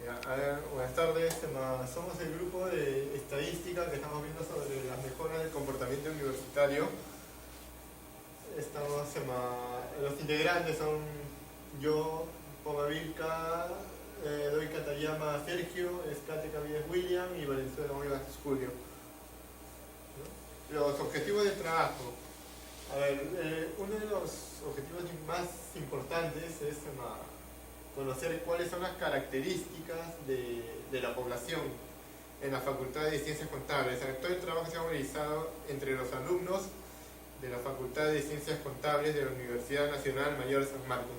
Ya, a ver, buenas tardes. Somos el grupo de estadística que estamos viendo sobre las mejoras del comportamiento universitario. Los integrantes son yo, Poma Vilca, Doy Katayama Sergio, Escate Cavides William y Valenzuela Olivas Julio. ¿No? Los objetivos del trabajo. A ver, uno de los objetivos más importantes es conocer cuáles son las características de la población en la Facultad de Ciencias Contables. Todo el trabajo se ha realizado entre los alumnos de la Facultad de Ciencias Contables de la Universidad Nacional Mayor de San Marcos.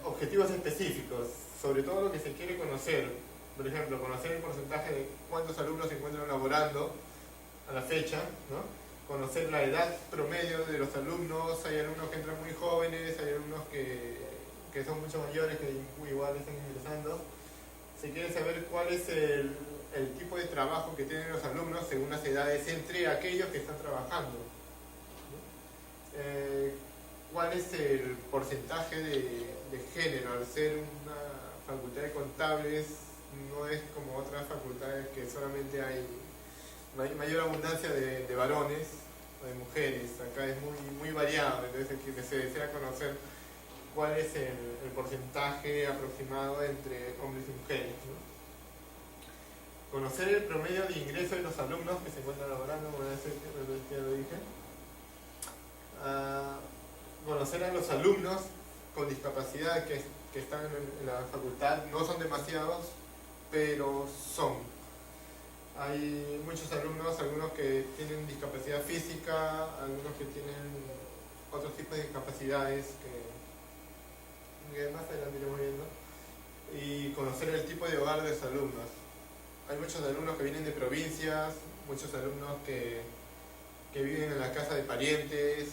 Objetivos específicos, sobre todo lo que se quiere conocer. Por ejemplo, conocer el porcentaje de cuántos alumnos se encuentran laborando a la fecha, ¿no? Conocer la edad promedio de los alumnos. Hay alumnos que entran muy jóvenes, hay alumnos que son mucho mayores, que igual están ingresando. Se quiere saber cuál es el tipo de trabajo que tienen los alumnos según las edades entre aquellos que están trabajando. ¿Cuál es el porcentaje de género? Al ser una facultad de contables, no es como otras facultades que solamente hay mayor abundancia de varones o de mujeres. Acá es muy variado, entonces se desea conocer cuál es el porcentaje aproximado entre hombres y mujeres, ¿no? Conocer el promedio de ingreso de los alumnos que se encuentran laborando, como ya lo dije. Conocer a los alumnos con discapacidad que están en la facultad. No son demasiados, pero son. Hay muchos alumnos, algunos que tienen discapacidad física, algunos que tienen otros tipos de discapacidades que más adelante iremos viendo. Y conocer el tipo de hogar de los alumnos. Hay muchos alumnos que vienen de provincias, muchos alumnos que viven en la casa de parientes,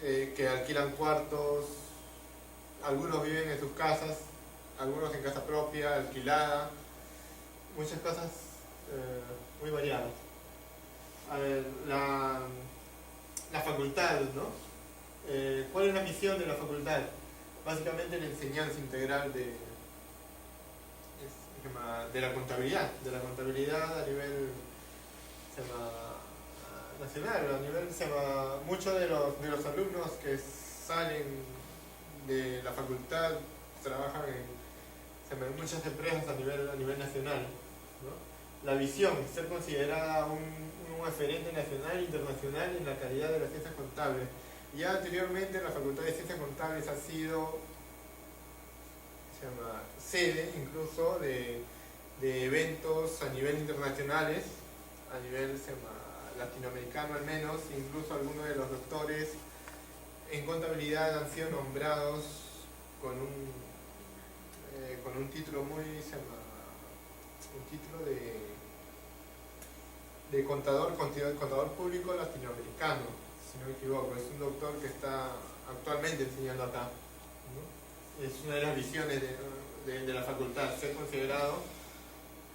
que alquilan cuartos, algunos viven en sus casas, algunos en casa propia, alquilada, muchas cosas muy variadas. A ver, la facultad, ¿no? ¿Cuál es la misión de la facultad? Básicamente la enseñanza integral de la contabilidad a nivel nacional, a nivel muchos de los alumnos que salen de la facultad trabajan en muchas empresas a nivel nacional, ¿no? La visión, ser considerada un referente nacional e internacional en la calidad de las ciencias contables. Ya anteriormente la Facultad de Ciencias Contables ha sido sede incluso de eventos a nivel internacionales, a nivel latinoamericano al menos. Incluso algunos de los doctores en contabilidad han sido nombrados con un título un título de contador público latinoamericano, si no me equivoco. Es un doctor que está actualmente enseñando acá, ¿no? Es una de las visiones de la facultad, ser considerado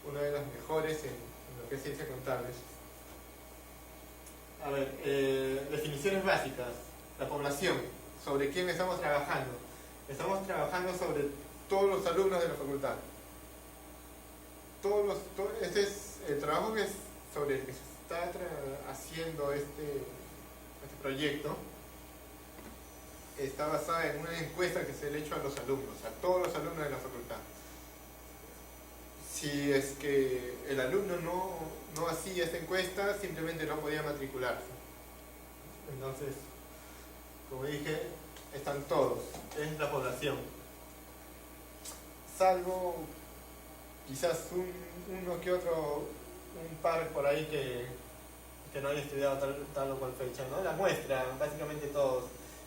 una de las mejores en lo que es ciencias contables. A ver, definiciones básicas. La población. ¿Sobre quién estamos trabajando? Estamos trabajando sobre todos los alumnos de la facultad. Este es el trabajo sobre el que se está haciendo este proyecto. Está basada en una encuesta que se le ha hecho a los alumnos, a todos los alumnos de la facultad. Si es que el alumno no hacía esta encuesta, simplemente no podía matricularse. Entonces, como dije, están todos, es la población. Salvo quizás uno que otro, un par por ahí que no haya estudiado tal o cual fecha, ¿no? La muestra, básicamente todos,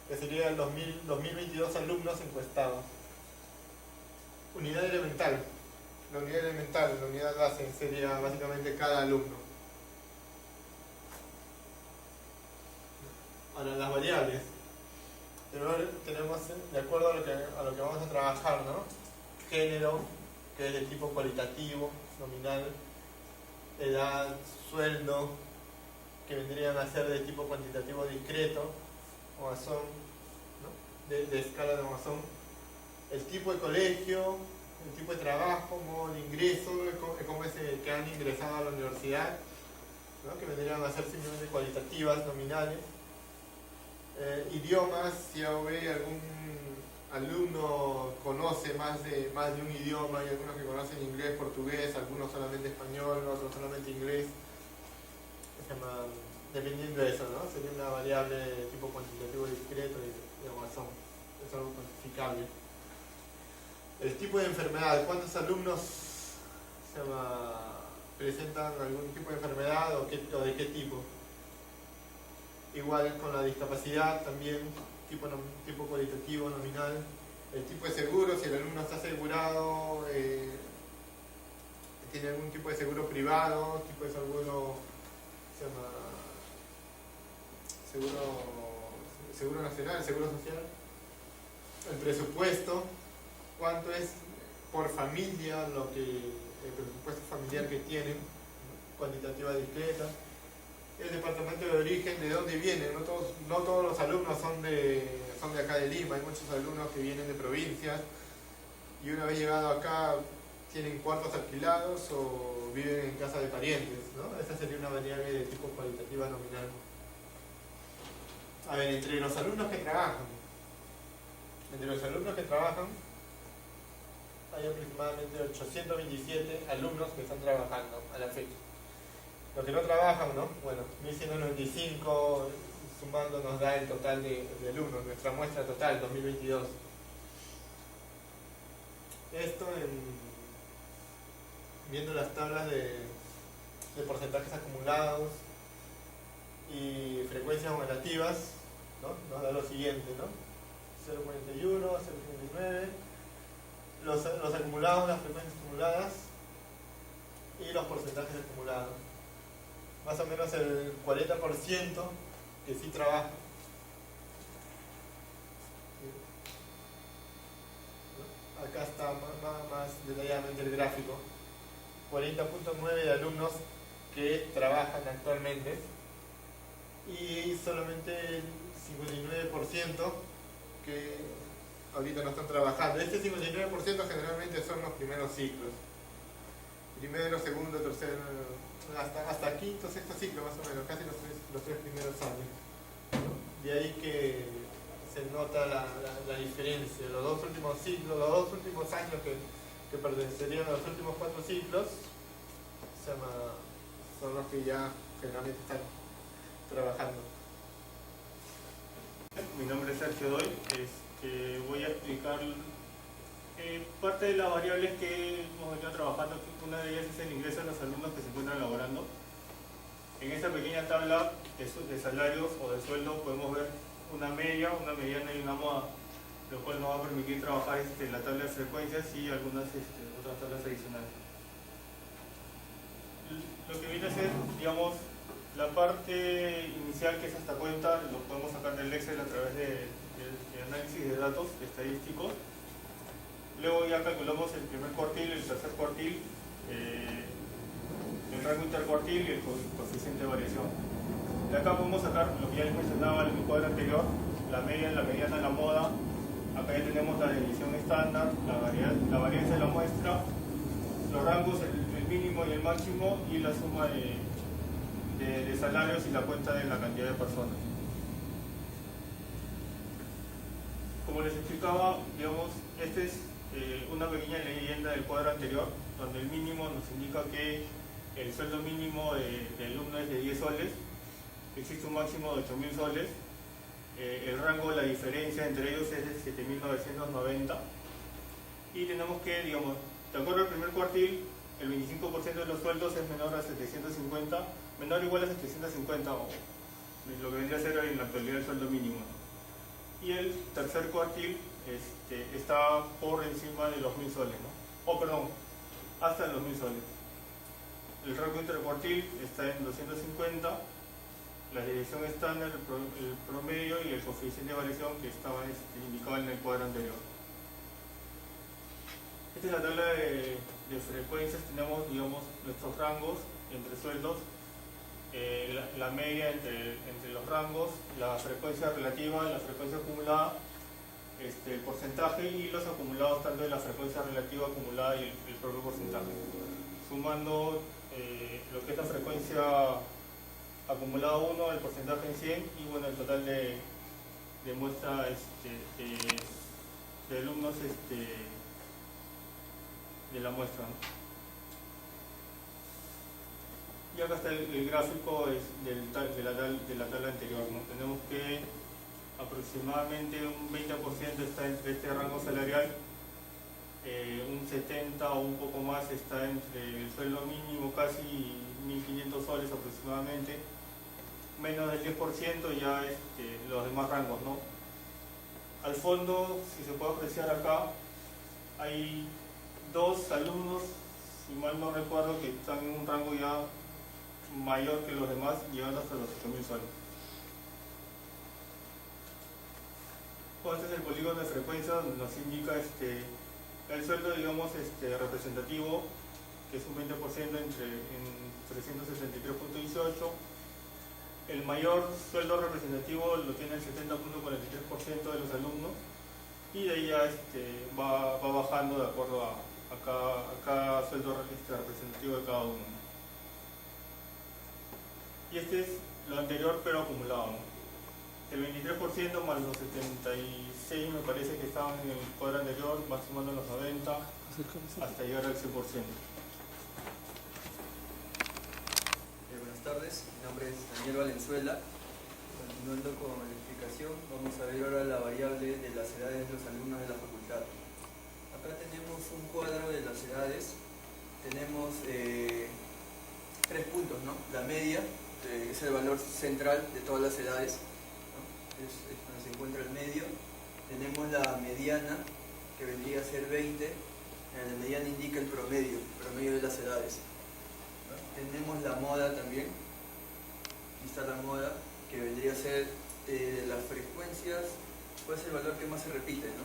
que serían 2022 alumnos encuestados. Unidad elemental. La unidad base sería básicamente cada alumno. Ahora, las variables. Tenemos, de acuerdo a lo que vamos a trabajar, ¿no? Género, que es de tipo cualitativo, nominal. Edad, sueldo, que vendrían a ser de tipo cuantitativo discreto, o Masón, ¿no? de escala de Masón. El tipo de colegio, el tipo de trabajo, modo de ingreso, cómo es que han ingresado a la universidad, ¿no? Que vendrían a ser simplemente cualitativas, nominales. Idiomas, si algún alumno conoce más de un idioma, hay algunos que conocen inglés, portugués, algunos solamente español, otros solamente inglés. Se llama, dependiendo de eso, ¿no? Sería una variable tipo cuantitativo discreto y es algo cuantificable. El tipo de enfermedad, ¿cuántos alumnos presentan algún tipo de enfermedad o de qué tipo? Igual con la discapacidad también, tipo cualitativo, nominal. El tipo de seguro, si el alumno está asegurado, tiene algún tipo de seguro privado, tipo de seguro, seguro nacional, seguro social. El presupuesto, cuánto es por familia el presupuesto familiar que tienen, cuantitativa discreta. El departamento de origen, de dónde vienen, no todos los alumnos son de acá de Lima, hay muchos alumnos que vienen de provincias y una vez llegado acá tienen cuartos alquilados o viven en casa de parientes, ¿no? Esa sería una variable de tipo cualitativa nominal. A ver, entre los alumnos que trabajan hay aproximadamente 827 alumnos que están trabajando a la fecha. Los que no trabajan, ¿no? Bueno, 1195 sumando nos da el total de alumnos, nuestra muestra total 2022. Esto viendo las tablas de porcentajes acumulados y frecuencias relativas, ¿no? Nos da lo siguiente, ¿no? 0.41, 0.39, los acumulados, las frecuencias acumuladas y los porcentajes acumulados. Más o menos el 40% que sí trabaja. Acá está más detalladamente el gráfico. 40.9 de alumnos que trabajan actualmente y solamente el 59% que ahorita no están trabajando. Este 59% generalmente son los primeros ciclos. Primero, segundo, tercero, hasta quinto, sexto ciclo más o menos, casi los tres primeros años. De ahí que se nota la diferencia. Los dos últimos ciclos, los dos últimos años que pertenecerían a los últimos 4 ciclos, son los que ya generalmente están trabajando. Mi nombre es Sergio Doy, voy a explicar parte de las variables que hemos venido trabajando. Una de ellas es el ingreso de los alumnos que se encuentran laborando. En esta pequeña tabla de salarios o de sueldo podemos ver una media, una mediana y una moda, lo cual nos va a permitir trabajar la tabla de frecuencias y algunas otras tablas adicionales. Lo que viene a ser, digamos, la parte inicial, que es esta cuenta, lo podemos sacar del Excel a través de análisis de datos estadísticos. Luego ya calculamos el primer cuartil, el tercer cuartil, el rango intercuartil y el coeficiente de variación. De acá podemos sacar lo que ya les mencionaba en el cuadro anterior, la media, la mediana, la moda. Acá ya tenemos la división estándar, la varianza de la muestra, los rangos, el mínimo y el máximo, y la suma de salarios y la cuenta de la cantidad de personas. Como les explicaba, digamos, esta es una pequeña leyenda del cuadro anterior, donde el mínimo nos indica que el sueldo mínimo del alumno es de 10 soles, existe un máximo de 8.000 soles, el rango, la diferencia entre ellos es de 7.990, y tenemos que, digamos, de acuerdo al primer cuartil, el 25% de los sueldos es menor a 750, menor o igual a 750, o lo que vendría a ser en la actualidad el sueldo mínimo. Y el tercer cuartil está por encima de los 1.000 soles, ¿no? Hasta los 1.000 soles. El rango intercuartil está en 250, la división estándar, el promedio y el coeficiente de variación que estaba indicado en el cuadro anterior. Esta es la tabla de frecuencias. Tenemos, digamos, nuestros rangos entre sueldos, la media entre los rangos, la frecuencia relativa, la frecuencia acumulada, el porcentaje y los acumulados tanto de la frecuencia relativa acumulada y el propio porcentaje. Sumando lo que es la frecuencia acumulada 1, el porcentaje en 100 y bueno, el total de muestra de alumnos de la muestra, ¿no? Y acá está el gráfico de la tabla anterior, ¿no? Tenemos que aproximadamente un 20% está entre este rango salarial, un 70 o un poco más está entre el sueldo mínimo, casi 1.500 soles aproximadamente, menos del 10% ya los demás rangos, ¿no? Al fondo, si se puede apreciar acá, hay dos alumnos, si mal no recuerdo, que están en un rango ya mayor que los demás, llegando hasta los 8.000 soles. Este es el polígono de frecuencia donde nos indica el sueldo, digamos, representativo, que es un 20% en 373.18. El mayor sueldo representativo lo tiene el 70.43% de los alumnos y de ahí ya va bajando de acuerdo a cada sueldo representativo de cada uno. Y este es lo anterior pero acumulado, ¿no? El 23% más los 76 me parece que estaban en el cuadro anterior, va sumando los 90 hasta llegar al 100%. Buenas tardes, mi nombre es Daniel Valenzuela. Continuando con la explicación, vamos a ver ahora la variable de las edades de los alumnos de la facultad. Acá tenemos un cuadro de las edades, tenemos 3 puntos, ¿no? La media, es el valor central de todas las edades, ¿no? Es donde se encuentra el medio. Tenemos la mediana, que vendría a ser 20, la mediana indica el promedio de las edades. Tenemos la moda también, aquí está la moda, que vendría a ser las frecuencias, cuál es el valor que más se repite, ¿no?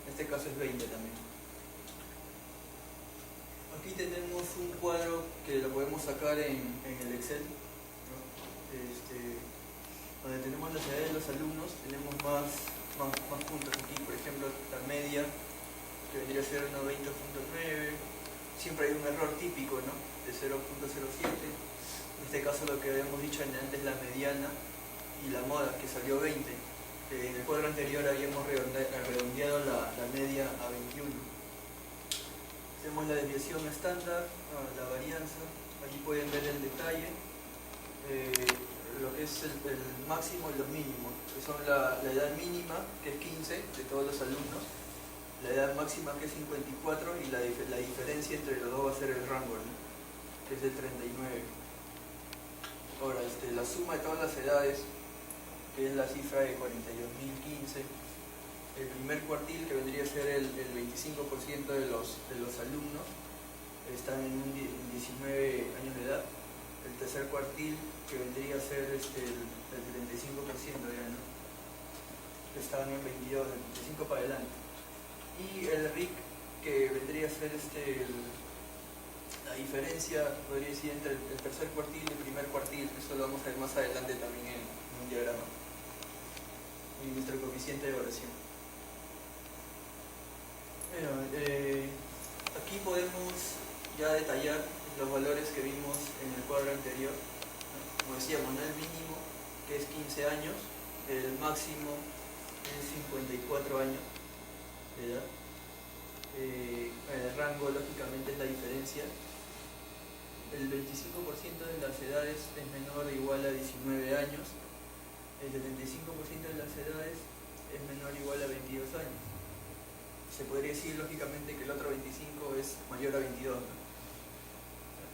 En este caso es 20 también. Aquí tenemos un cuadro que lo podemos sacar en el Excel, ¿no? Donde tenemos las edades de los alumnos, tenemos más puntos aquí, por ejemplo la media, que vendría a ser 90.9, siempre hay un error típico, ¿no? De 0.07, en este caso lo que habíamos dicho antes es la mediana y la moda, que salió 20. En el cuadro anterior habíamos redondeado la media a 21. Tenemos la desviación estándar, la varianza, allí pueden ver el detalle, lo que es el máximo y los mínimos, que son la edad mínima, que es 15 de todos los alumnos, la edad máxima, que es 54, y la diferencia entre los dos va a ser el rango, ¿no? Que es de 39. Ahora, la suma de todas las edades, que es la cifra de 42.015, el primer cuartil, que vendría a ser el 25% de los alumnos, están en 19 años de edad. El tercer cuartil, que vendría a ser el 35% ya, ¿no? Están en 22, del 25 para adelante. Y el RIC, que vendría a ser la diferencia, podría decir, entre el tercer cuartil y el primer cuartil. Eso lo vamos a ver más adelante también en un diagrama, y nuestro coeficiente de evaluación. Bueno, aquí podemos ya detallar los valores que vimos en el cuadro anterior, ¿no? Como decíamos, ¿no? El mínimo, que es 15 años, el máximo es 54 años de edad. El rango, lógicamente, es la diferencia. El 25% de las edades es menor o igual a 19 años. El 75% de las edades es menor o igual a 22 años. Se podría decir, lógicamente, que el otro 25 es mayor a 22, ¿no?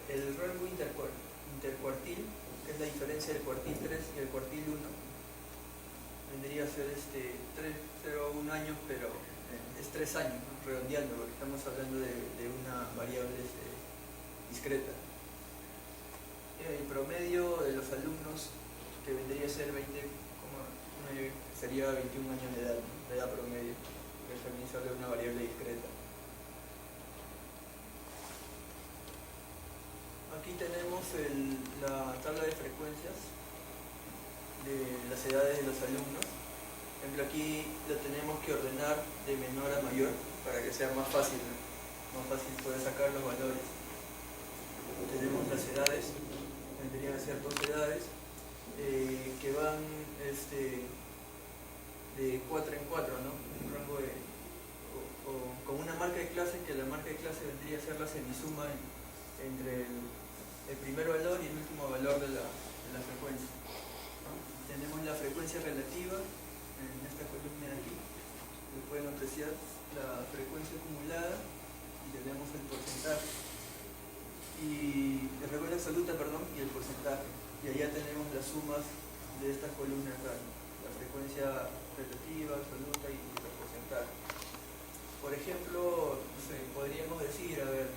El rango intercuartil, que es la diferencia del cuartil 3 y el cuartil 1, vendría a ser 3,01 años, pero es 3 años, ¿no? Redondeando, porque estamos hablando de una variable discreta. El promedio de los alumnos, que vendría a ser 20,9, sería 21 años de edad, ¿no? La edad promedio, que también se habla de una variable discreta. Aquí tenemos la tabla de frecuencias de las edades de los alumnos. Por ejemplo, aquí lo tenemos que ordenar de menor a mayor para que sea más fácil, ¿no? Más fácil poder sacar los valores. Tenemos las edades, tendrían que ser 2 edades, que van de 4 en 4, ¿no? Un rango o con una marca de clase, que la marca de clase vendría a ser la semisuma entre el primer valor y el último valor de la frecuencia, ¿no? Tenemos la frecuencia relativa en esta columna de aquí, que pueden apreciar la frecuencia acumulada y tenemos el porcentaje, y la frecuencia absoluta, perdón, y el porcentaje, y allá tenemos las sumas de estas columnas acá, ¿no? La frecuencia relativa, absoluta y el porcentaje. Por ejemplo, no sé, podríamos decir, a ver,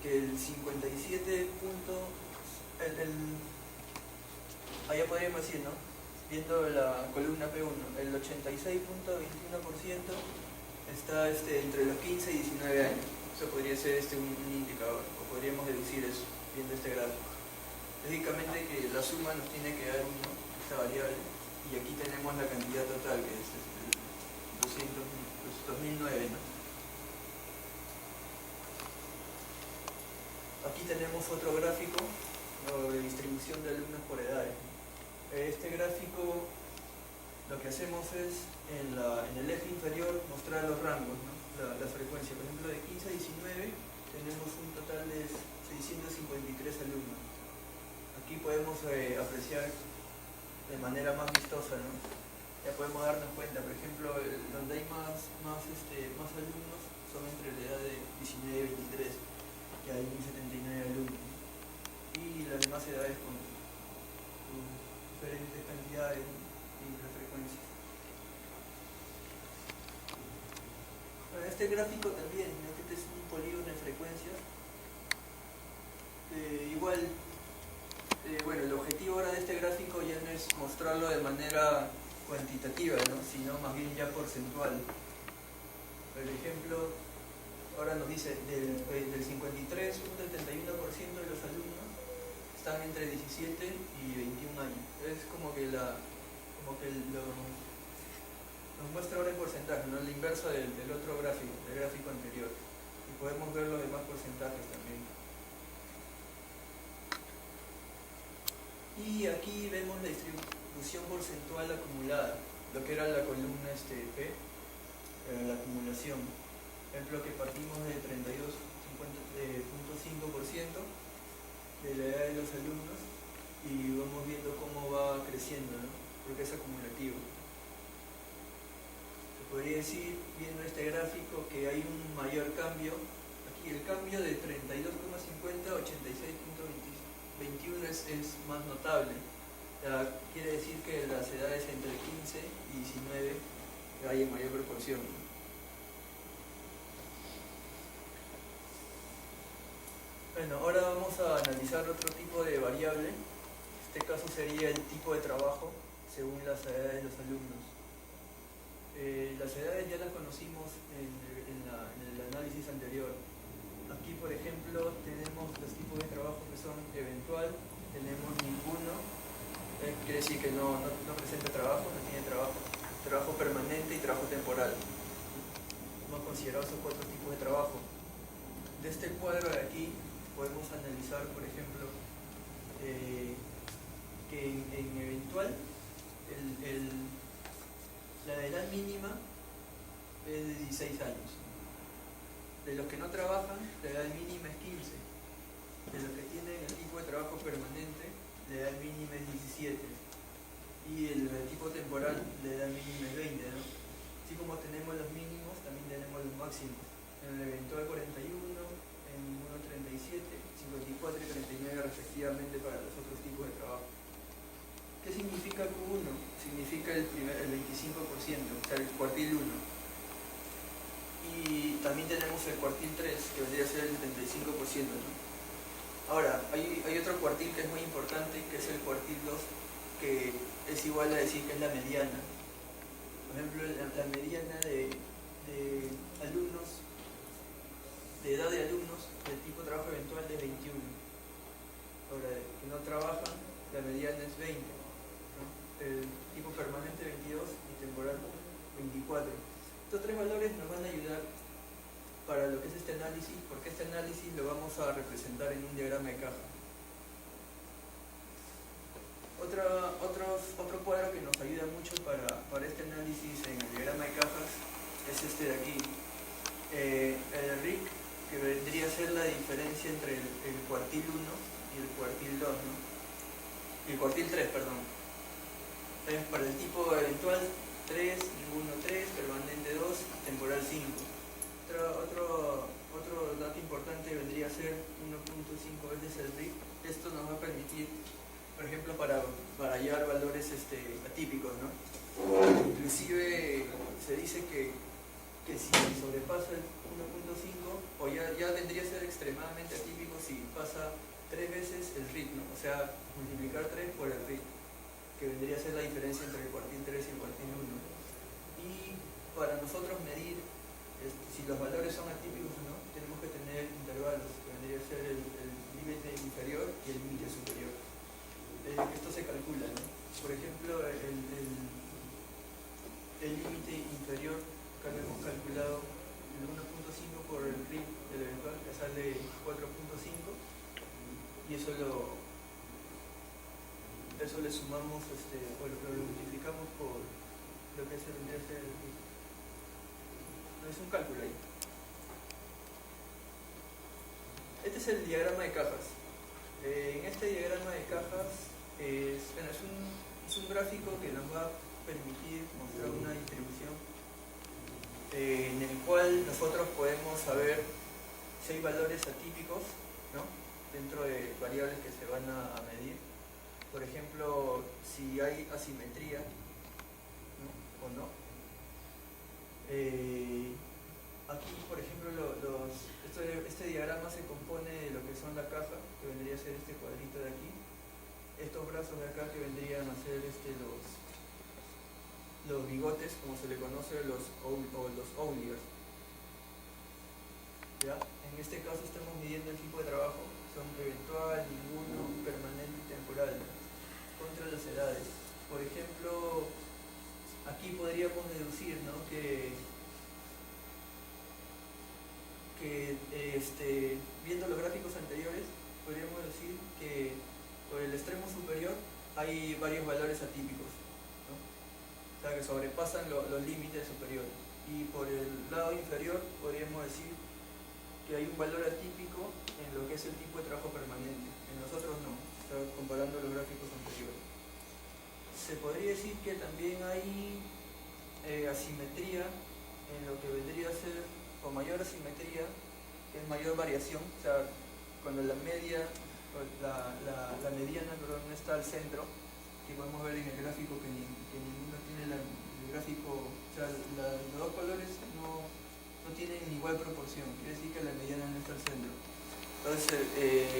que el 57 punto, allá podríamos decir, ¿no? Viendo la columna P1, el 86.21% está entre los 15 y 19 años. Eso podría ser un indicador, o podríamos deducir eso, viendo este gráfico. Lógicamente que la suma nos tiene que dar esta variable, y aquí tenemos la cantidad total, que es 2009, ¿no? Aquí tenemos otro gráfico de distribución de alumnos por edades. Este gráfico, lo que hacemos es en el eje inferior mostrar los rangos, ¿no? La frecuencia. Por ejemplo, de 15 a 19 tenemos un total de 653 alumnos. Aquí podemos apreciar de manera más vistosa, ¿no? Ya podemos darnos cuenta, por ejemplo, donde hay más alumnos son entre la edad de 19 y 23, que hay 1079 alumnos, y las demás edades con diferentes cantidades y las frecuencias. Bueno, este gráfico también, ¿no? Este es un polígono de frecuencias. Bueno, el objetivo ahora de este gráfico ya no es mostrarlo de manera cuantitativa, ¿no? Sino más bien ya porcentual. Por ejemplo, ahora nos dice del 53.71% de los alumnos están entre 17 y 21 años. Es como que nos muestra ahora el porcentaje, ¿no? El inverso del otro gráfico, del gráfico anterior. Y podemos ver los demás porcentajes también. Y aquí vemos la distribución porcentual acumulada, lo que era la columna P, la acumulación. Por ejemplo, que partimos de 32.5% de la edad de los alumnos y vamos viendo cómo va creciendo, ¿no? Porque es acumulativo. Se podría decir, viendo este gráfico, que hay un mayor cambio. Aquí el cambio de 32,50 a 86.21 es más notable. Quiere decir que las edades entre 15 y 19 hay en mayor proporción. Bueno, ahora vamos a analizar otro tipo de variable. En este caso sería el tipo de trabajo según las edades de los alumnos. Las edades ya las conocimos en el análisis anterior. Aquí, por ejemplo, tenemos los tipos de trabajo que son eventual, tenemos ninguno, quiere decir que no presenta trabajo, no tiene trabajo permanente y trabajo temporal. Hemos considerado esos 4 tipos de trabajo. De este cuadro de aquí podemos analizar, por ejemplo, que en eventual la edad mínima es de 16 años. De los que no trabajan, la edad mínima es 15. De los que tienen el tipo de trabajo permanente, la edad mínima es 17. Y el tipo temporal, la edad mínima es 20, ¿no? Así como tenemos los mínimos, también tenemos los máximos. En el eventual 41, en ninguno 37, 54 y 39 respectivamente para los otros tipos de trabajo. ¿Qué significa Q1? Significa el 25%, o sea, el cuartil 1. Y también tenemos el cuartil 3, que vendría a ser el 75%, ¿no? Ahora, hay otro cuartil que es muy importante, que es el cuartil 2, que es igual a decir que es la mediana. Por ejemplo, la mediana de alumnos, de edad de alumnos, del tipo de trabajo eventual es 21. Ahora, que no trabajan, la mediana es 20, ¿no? El tipo permanente 22 vamos a representar en un diagrama de caja. Otro cuadro que nos ayuda mucho para este análisis en el diagrama de cajas es este de aquí. El RIC, que vendría a ser la diferencia entre el cuartil 1 y el cuartil 2, ¿no? Y el cuartil 3, perdón. Entonces, para el tipo eventual 3, ninguno 3, permanente 2, temporal 5. Otro dato importante vendría a ser 1.5 veces el RIC. Esto nos va a permitir, por ejemplo, para hallar valores atípicos, ¿no? Inclusive se dice que si sobrepasa el 1.5, o ya vendría a ser extremadamente atípico si pasa 3 veces el RIC, ¿no? O sea, multiplicar 3 por el RIC, que vendría a ser la diferencia entre el cuartil 3 y el cuartil 1. Y para nosotros medir si los valores son atípicos o no, tenemos que tener intervalos, que vendría a ser el límite inferior y el límite superior. Esto se calcula, ¿no? Por ejemplo, el límite inferior, acá lo hemos calculado el 1.5 por el RIC del eventual, que sale 4.5, y eso le sumamos, o lo multiplicamos por lo que vendría a ser el RIC. No, es un cálculo ahí. Este es el diagrama de cajas. En este diagrama de cajas es un gráfico que nos va a permitir mostrar una distribución en el cual nosotros podemos saber si hay valores atípicos, ¿no?, dentro de variables que se van a medir. Por ejemplo, si hay asimetría, ¿no?, o no. Aquí, por ejemplo, este diagrama se compone de lo que son la caja, que vendría a ser este cuadrito de aquí, estos brazos de acá que vendrían a ser los bigotes, como se le conoce, los Ouliers. ¿Ya? En este caso estamos midiendo el tipo de trabajo, son eventual, ninguno, permanente y temporal, contra las edades. Por ejemplo, aquí podríamos deducir, ¿no?, que viendo los gráficos anteriores, podríamos decir que por el extremo superior hay varios valores atípicos, ¿no? O sea, que sobrepasan los límites superiores. Y por el lado inferior podríamos decir que hay un valor atípico en lo que es el tipo de trabajo permanente. En nosotros no, está comparando los gráficos anteriores. Se podría decir que también hay asimetría en lo que vendría a ser, o mayor asimetría, que es mayor variación, o sea, cuando la mediana no está al centro, que podemos ver en el gráfico que ninguno tiene el gráfico, o sea, los dos colores no tienen igual proporción, quiere decir que la mediana no está al centro. Entonces,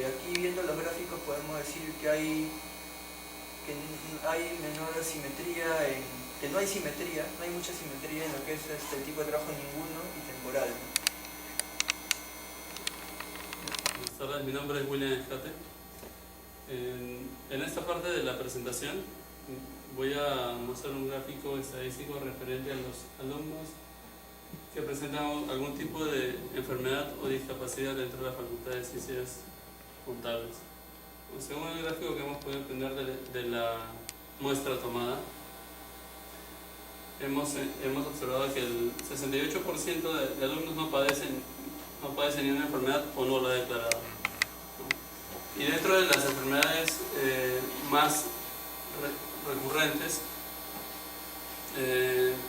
aquí viendo los gráficos podemos decir que hay menor asimetría, que no hay simetría, no hay mucha simetría en lo que es el tipo de trabajo ninguno y temporal. Buenas tardes, mi nombre es William Escate. En esta parte de la presentación voy a mostrar un gráfico estadístico referente a los alumnos que presentan algún tipo de enfermedad o discapacidad dentro de la Facultad de Ciencias Contables. Según el gráfico que hemos podido obtener de la muestra tomada, hemos observado que el 68% de alumnos no padecen ninguna enfermedad o no lo ha declarado, ¿no? Y dentro de las enfermedades más recurrentes,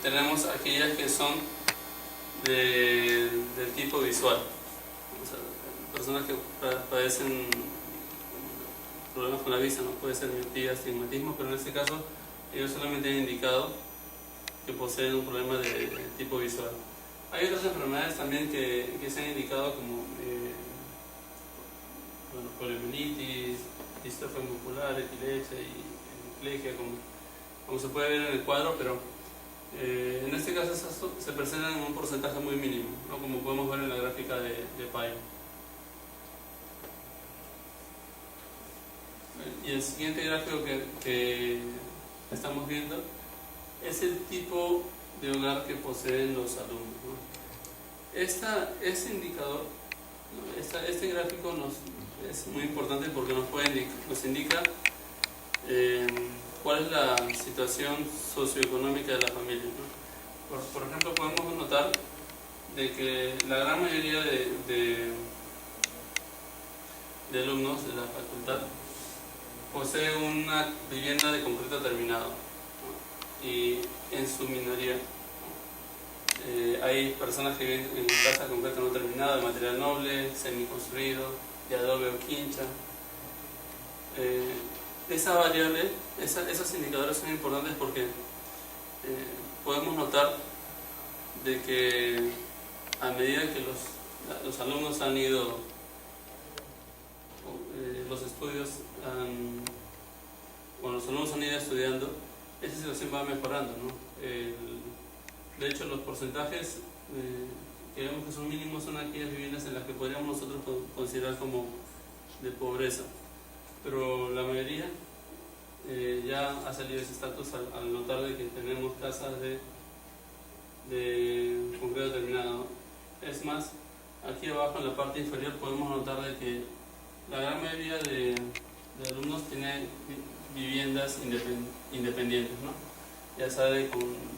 tenemos aquellas que son del tipo visual, o sea, personas que padecen problemas con la vista, no puede ser miopía, astigmatismo, pero en este caso ellos solamente han indicado que poseen un problema de tipo visual. Hay otras enfermedades también que se han indicado como poliomielitis, distrofia muscular, epilepsia y hemiplegia, como se puede ver en el cuadro, pero en este caso se presentan en un porcentaje muy mínimo, ¿no?, como podemos ver en la gráfica de Payo. Y el siguiente gráfico que estamos viendo es el tipo de hogar que poseen los alumnos, ¿no? Este indicador Este gráfico es muy importante porque nos indica cuál es la situación socioeconómica de la familia, ¿no? Por ejemplo, podemos notar de que la gran mayoría de alumnos de la facultad posee una vivienda de concreto terminado, ¿no? Y en su minoría hay personas que viven en casa de concreto no terminado, de material noble, semiconstruido, de adobe o quincha. Esa variable, esos indicadores son importantes porque podemos notar de que a medida que los alumnos han ido, los estudios los alumnos han ido estudiando, esa situación va mejorando, ¿no? De hecho, los porcentajes que vemos que son mínimos son aquellas viviendas en las que podríamos nosotros considerar como de pobreza, pero la mayoría ya ha salido ese estatus al notar de que tenemos casas de concreto terminado. Es más, aquí abajo en la parte inferior podemos notar de que la gran mayoría de alumnos tiene viviendas independientes, ¿no? Ya sabe con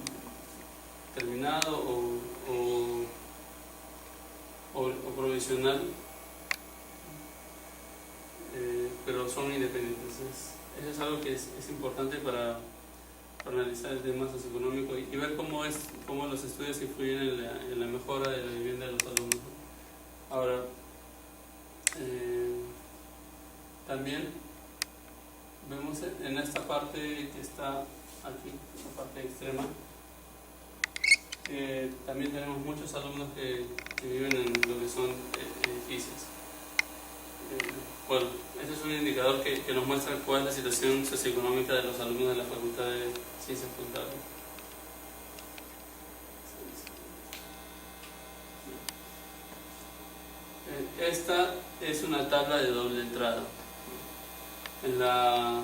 terminado o provisional, pero son independientes. Eso es algo que es importante para analizar el tema socioeconómico y ver cómo los estudios influyen en la mejora de la vivienda de los alumnos, ¿no? Ahora, también vemos en esta parte que está aquí, la parte extrema, que también tenemos muchos alumnos que viven en lo que son edificios. Bueno, ese es un indicador que nos muestra cuál es la situación socioeconómica de los alumnos de la Facultad de Ciencias Contables. Esta es una tabla de doble entrada. En las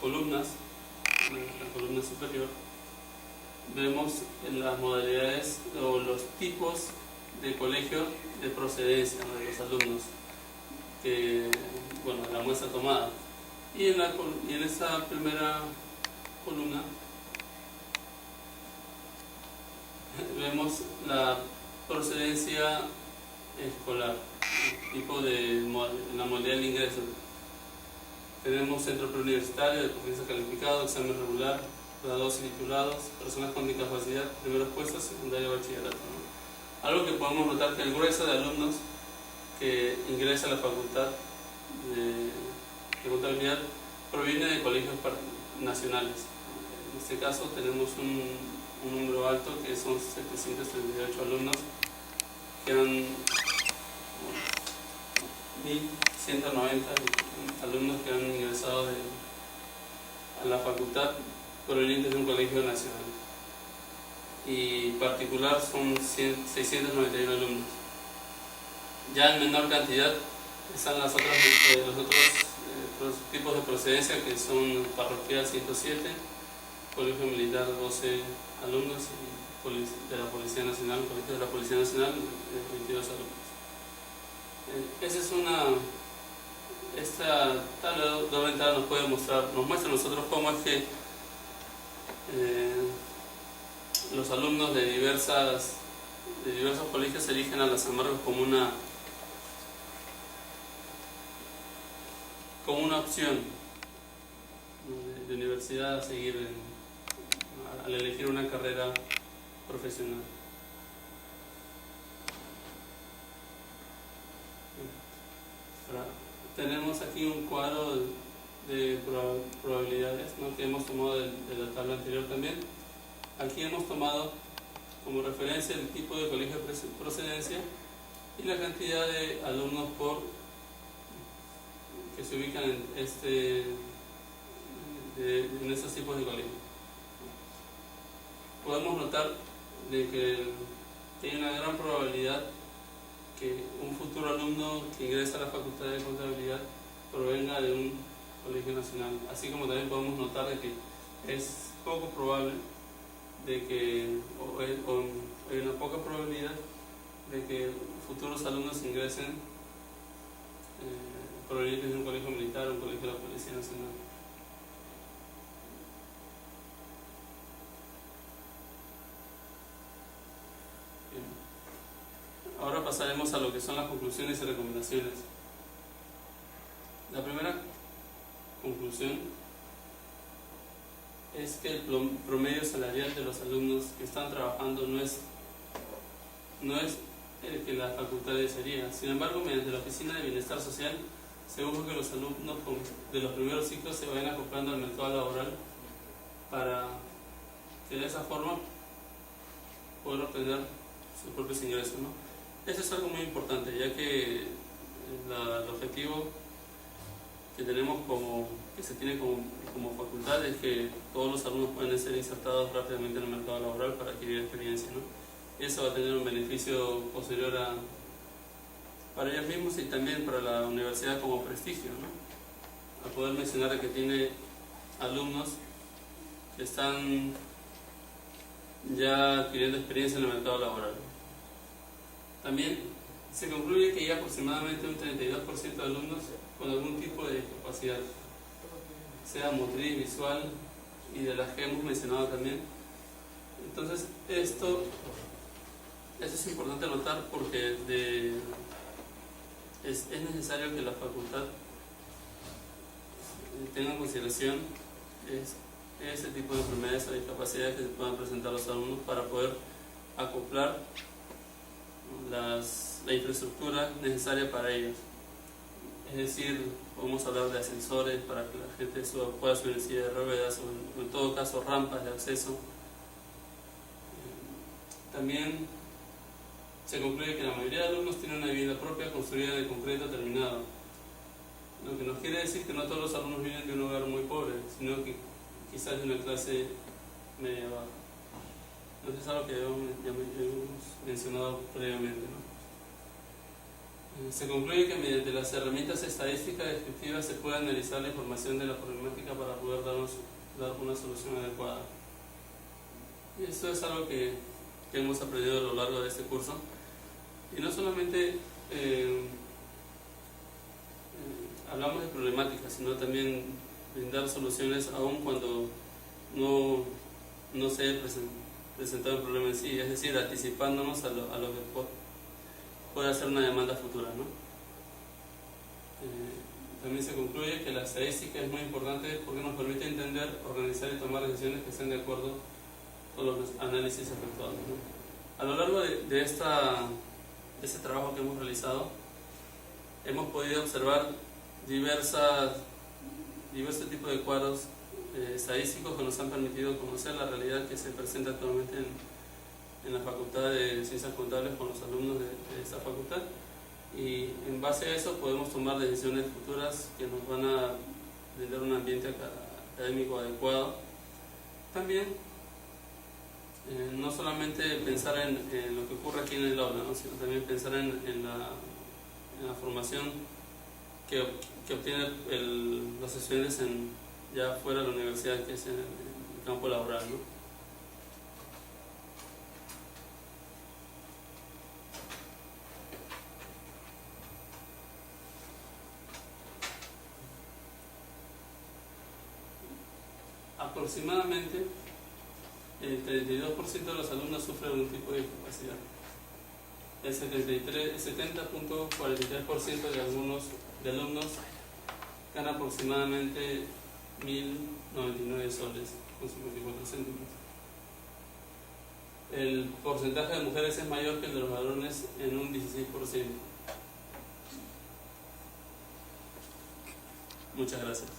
columnas, en la columna superior, vemos en las modalidades o los tipos de colegio de procedencia, ¿no?, de los alumnos, que, bueno, la muestra tomada. Y en esa primera columna vemos la procedencia escolar, tipo de la modalidad de ingreso. Tenemos centro preuniversitario de confianza calificado, examen regular, graduados y titulados, personas con discapacidad, primeros puestos, secundario, bachillerato, ¿no? Algo que podemos notar que el grueso de alumnos que ingresa a la facultad de contabilidad proviene de colegios nacionales. En este caso tenemos un número alto que son 738 alumnos, que han 1.190 alumnos que han ingresado a la facultad provenientes de un colegio nacional, y particular son 691 alumnos. Ya en menor cantidad están los otros tipos de procedencia, que son parroquial 107, colegio militar 12 alumnos, y de la Policía Nacional, colegio de la Policía Nacional 22 alumnos. Esta tabla de doble entrada nos muestra a nosotros cómo es que los alumnos de diversos colegios eligen a la San Marcos como una opción, ¿no?, de universidad a seguir al elegir una carrera profesional. Ahora, tenemos aquí un cuadro de probabilidades, ¿no?, que hemos tomado de la tabla anterior también. Aquí hemos tomado como referencia el tipo de colegio de procedencia y la cantidad de alumnos que se ubican en estos tipos de colegios. Podemos notar de que hay una gran probabilidad que un futuro alumno que ingresa a la Facultad de Contabilidad provenga de un colegio nacional, así como también podemos notar de que es poco probable de que, o hay una poca probabilidad de que futuros alumnos ingresen provenientes de un colegio militar o un colegio de la Policía Nacional. Bien. Ahora pasaremos a lo que son las conclusiones y recomendaciones. La primera conclusión es que el promedio salarial de los alumnos que están trabajando no es el que la facultad desearía. Sin embargo, mediante la Oficina de Bienestar Social se busca que los alumnos de los primeros ciclos se vayan acoplando al mercado laboral para que de esa forma puedan obtener sus propios ingresos, ¿no? Eso es algo muy importante, ya que el objetivo que tenemos que se tiene como facultad es que todos los alumnos puedan ser insertados rápidamente en el mercado laboral para adquirir experiencia, ¿no? Y eso va a tener un beneficio posterior para ellos mismos y también para la universidad como prestigio, ¿no? A poder mencionar que tiene alumnos que están ya adquiriendo experiencia en el mercado laboral. También se concluye que hay aproximadamente un 32% de alumnos con algún tipo de discapacidad, sea motriz, visual y de las que hemos mencionado también. Entonces, esto es importante notar porque es necesario que la facultad tenga en consideración ese tipo de enfermedades o discapacidades que se puedan presentar los alumnos para poder acoplar la infraestructura necesaria para ellos. Es decir, podemos hablar de ascensores para que la gente pueda subir en silla de ruedas o en todo caso rampas de acceso. También se concluye que la mayoría de alumnos tienen una vivienda propia construida de concreto terminado, lo que nos quiere decir que no todos los alumnos viven de un hogar muy pobre, sino que quizás de una clase media baja. Entonces es algo que ya hemos mencionado previamente, ¿no? Se concluye que mediante las herramientas estadísticas descriptivas se puede analizar la información de la problemática para poder dar una solución adecuada. Y esto es algo que hemos aprendido a lo largo de este curso. Y no solamente hablamos de problemáticas, sino también brindar soluciones aun cuando no se haya presentado el problema en sí, es decir, anticipándonos a lo que puede ser una demanda futura, ¿no? También se concluye que la estadística es muy importante porque nos permite entender, organizar y tomar decisiones que estén de acuerdo con los análisis efectuados, ¿no? A lo largo de este trabajo que hemos realizado, hemos podido observar diversos tipos de cuadros estadísticos que nos han permitido conocer la realidad que se presenta actualmente en la Facultad de Ciencias Contables con los alumnos de esta facultad, y en base a eso podemos tomar decisiones futuras que nos van a brindar un ambiente académico adecuado. También no solamente pensar en lo que ocurre aquí en el aula, ¿no? Sino también pensar en la formación que obtienen los estudiantes ya fuera de la universidad, que es en el campo laboral, ¿no? Aproximadamente el 32% de los alumnos sufren algún tipo de discapacidad. El 70.43% de alumnos gana aproximadamente 1.099 soles con 54 céntimos. El porcentaje de mujeres es mayor que el de los varones en un 16%. Muchas gracias.